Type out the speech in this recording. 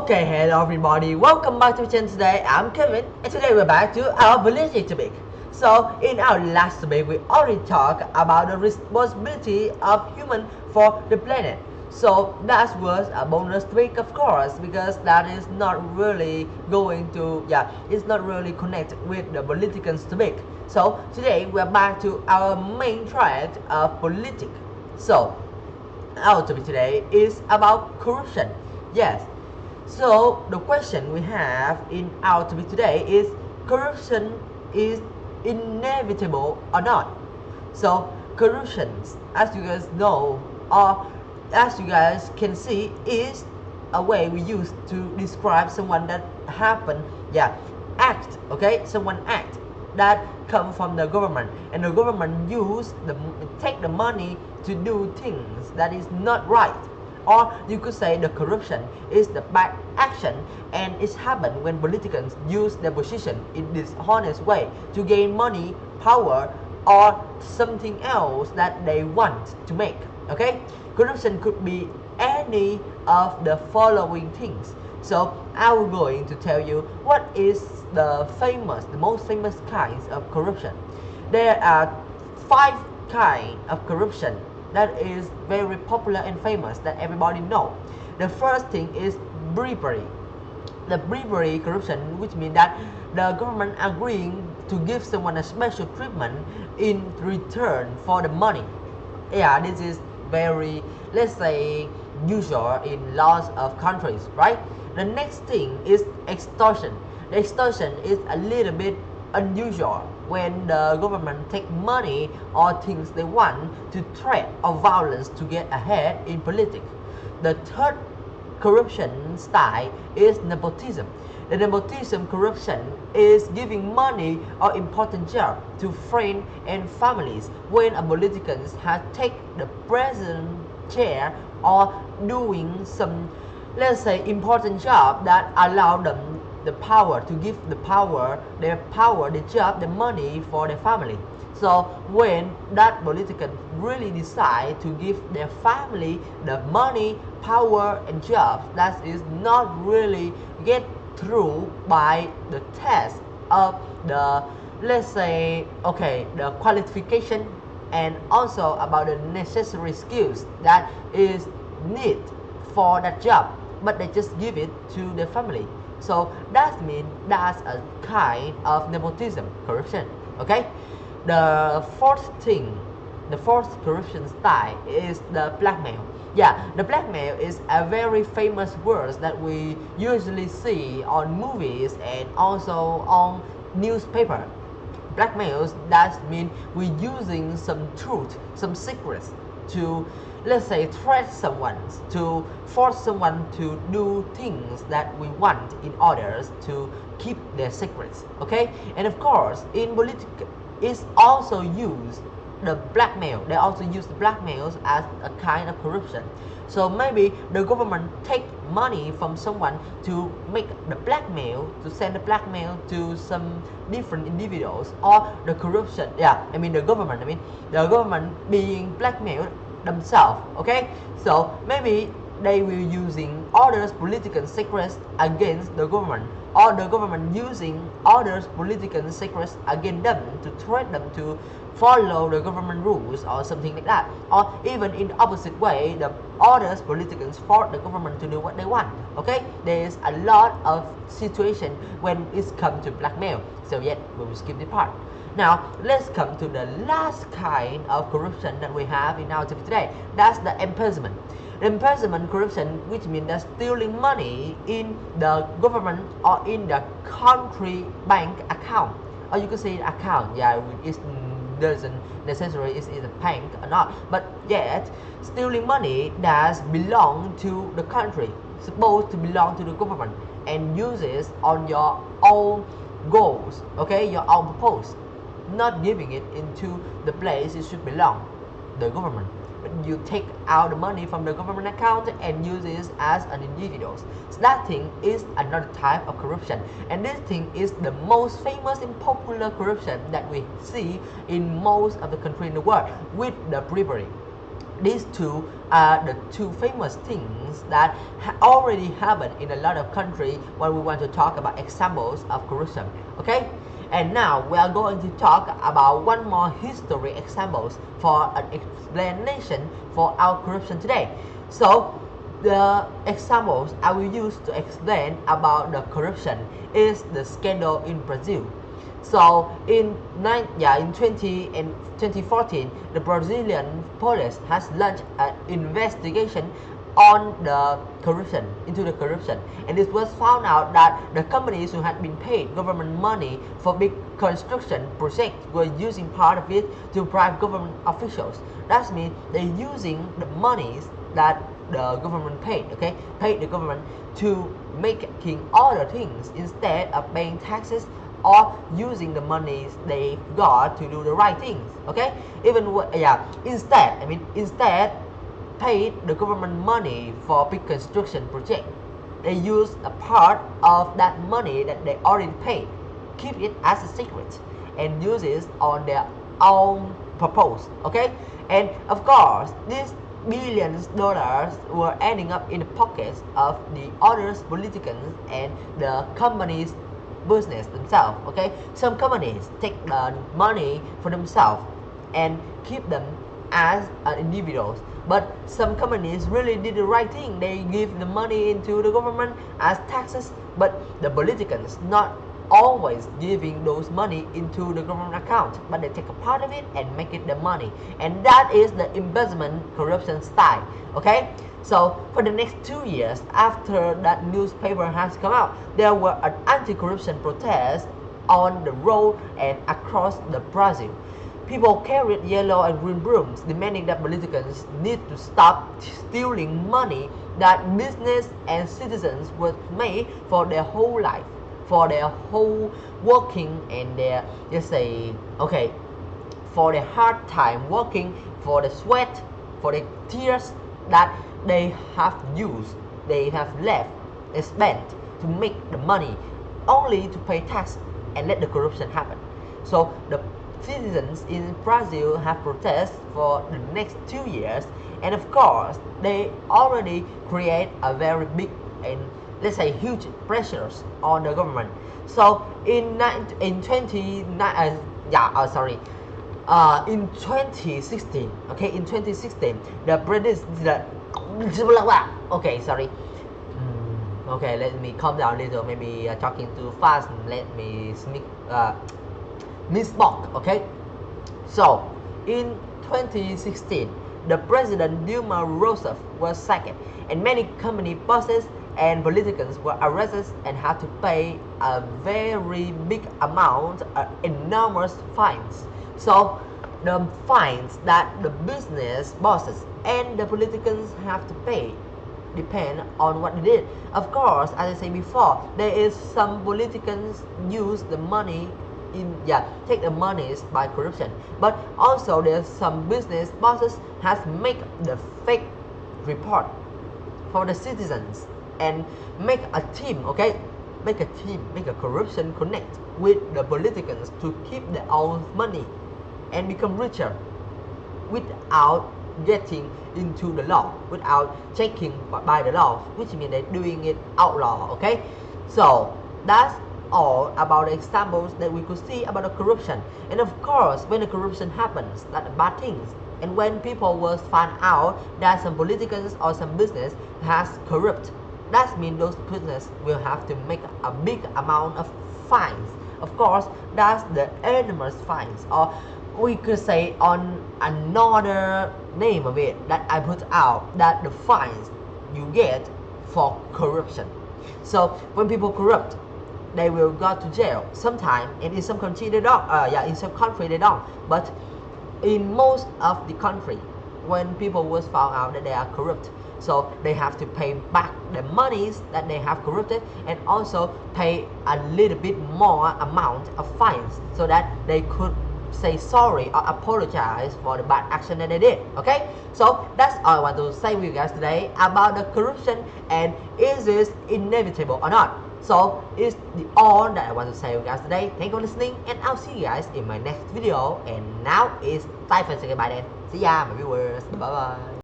Okay, hello everybody, welcome back to the channel today. I'm Kevin and today we're back to our political topic. So in our last debate we already talked about the responsibility of human for the planet. So that was a bonus topic of course because that is not really going to, it's not really connected with the political topic. So today we're back to our main track of politics. So our topic today is about corruption. Yes, so the question we have in our topic today is corruption is inevitable or not? So corruption, as you guys know, or as you guys can see, is a way we use to describe someone that happen, act, okay, someone act that come from the government, and the government take the money to do things that is not right. Or you could say the corruption is the bad action, and it's happened when politicians use their position in this honest way to gain money, power, or something else that they want to make. Okay, corruption could be any of the following things. So I'm going to tell you what is the most famous kinds of corruption. There are 5 kinds of corruption that is very popular and famous that everybody know. The first thing is bribery. The bribery corruption, which means that the government agreeing to give someone a special treatment in return for the money. This is very, let's say, usual in lots of countries, right? The next thing is extortion. The extortion is a little bit unusual when the government take money or things they want to threat or violence to get ahead in politics. The third corruption style is nepotism. The nepotism corruption is giving money or important job to friends and families when a politician has take the president chair or doing some, let's say, important job that allow them the power to give the job, the money for their family. So when that politician really decide to give their family the money, power and jobs, that is not really get through by the test of the, let's say, okay, the qualification and also about the necessary skills that is need for that job, but they just give it to their family. So that means that's a kind of nepotism corruption. Okay, the fourth corruption style is the blackmail. The blackmail is a very famous word that we usually see on movies and also on newspaper. Blackmails, that means we're using some truth, some secrets to, let's say, threat someone, to force someone to do things that we want in order to keep their secrets. Okay, and of course in politics is also used the blackmail. They also use the blackmails as a kind of corruption. So maybe the government take money from someone to make the blackmail, to send the blackmail to some different individuals, or the corruption, the government being blackmailed themselves. Okay, so maybe they will using others political secrets against the government, or the government using others political secrets against them to threat them to follow the government rules or something like that, or even in the opposite way, the others politicians force the government to do what they want. Okay, there is a lot of situation when it's come to blackmail, so yet we will skip the part. Now let's come to the last kind of corruption that we have in our topic today. That's the embezzlement. Embezzlement corruption, which means that stealing money in the government or in the country bank account, or you could say account. It doesn't necessarily is a bank or not, but yet stealing money that belong to the country, supposed to belong to the government, and uses on your own goals. Okay, your own purpose, not giving it into the place it should belong, the government. But you take out the money from the government account and use it as an individual. So that thing is another type of corruption, and this thing is the most famous and popular corruption that we see in most of the country in the world with the bribery. These two are the two famous things that already happened in a lot of countries when we want to talk about examples of corruption. Okay? And now we are going to talk about one more history examples for an explanation for our corruption today. So the examples I will use to explain about the corruption is the scandal in Brazil. So in 2014, the Brazilian police has launched an investigation on the corruption, and it was found out that the companies who had been paid government money for big construction projects were using part of it to bribe government officials. That means they're using the monies that the government paid the government to making other things instead of paying taxes or using the monies they got to do the right things. Instead paid the government money for big construction project. They use a part of that money that they already paid, keep it as a secret, and use it on their own purpose. And of course, these billions of dollars were ending up in the pockets of the other politicians and the companies business themselves. Some companies take the money for themselves and keep them as individuals, but some companies really did the right thing. They give the money into the government as taxes, but the politicians not always giving those money into the government account, but they take a part of it and make it the money, and that is the embezzlement corruption style. So for the next 2 years after that newspaper has come out, there were an anti-corruption protest on the road and across the Brazil. People carried yellow and green brooms, demanding that politicians need to stop stealing money that business and citizens were made for their whole life, for their whole working and their, for their hard time working, for the sweat, for the tears that they have used, they have left, they spent to make the money, only to pay tax and let the corruption happen. So the citizens in Brazil have protested for the next 2 years, and of course they already create a very big and huge pressures on the government. So in 2016, the let me calm down a little. Maybe talking too fast. Let me misspoke. So in 2016, the president Dilma Rousseff was sacked, and many company bosses and politicians were arrested and had to pay a very big amount, enormous fines. So the fines that the business bosses and the politicians have to pay depend on what they did. Of course, as I said before, there is some politicians use the money take the monies by corruption, but also there's some business bosses has make the fake report for the citizens and make a team, make a corruption connect with the politicians to keep their own money and become richer without getting into the law, without checking by the law, which means they're doing it outlaw. So that's all about the examples that we could see about the corruption. And of course, when the corruption happens, that's bad things. And when people will find out that some politicians or some business has corrupt, that means those business will have to make a big amount of fines. Of course, that's the enormous fines, or we could say on another name of it that I put out, that the fines you get for corruption. So when people corrupt, they will go to jail sometime, and in some country they don't. In some country they don't, but in most of the country, when people was found out that they are corrupt, so they have to pay back the monies that they have corrupted, and also pay a little bit more amount of fines so that they could say sorry or apologize for the bad action that they did. So that's all I want to say with you guys today about the corruption, and is this inevitable or not. So it's all that I want to say with you guys today. Thank you for listening, and I'll see you guys in my next video. And now it's time for say goodbye then. See ya, my viewers. Bye bye.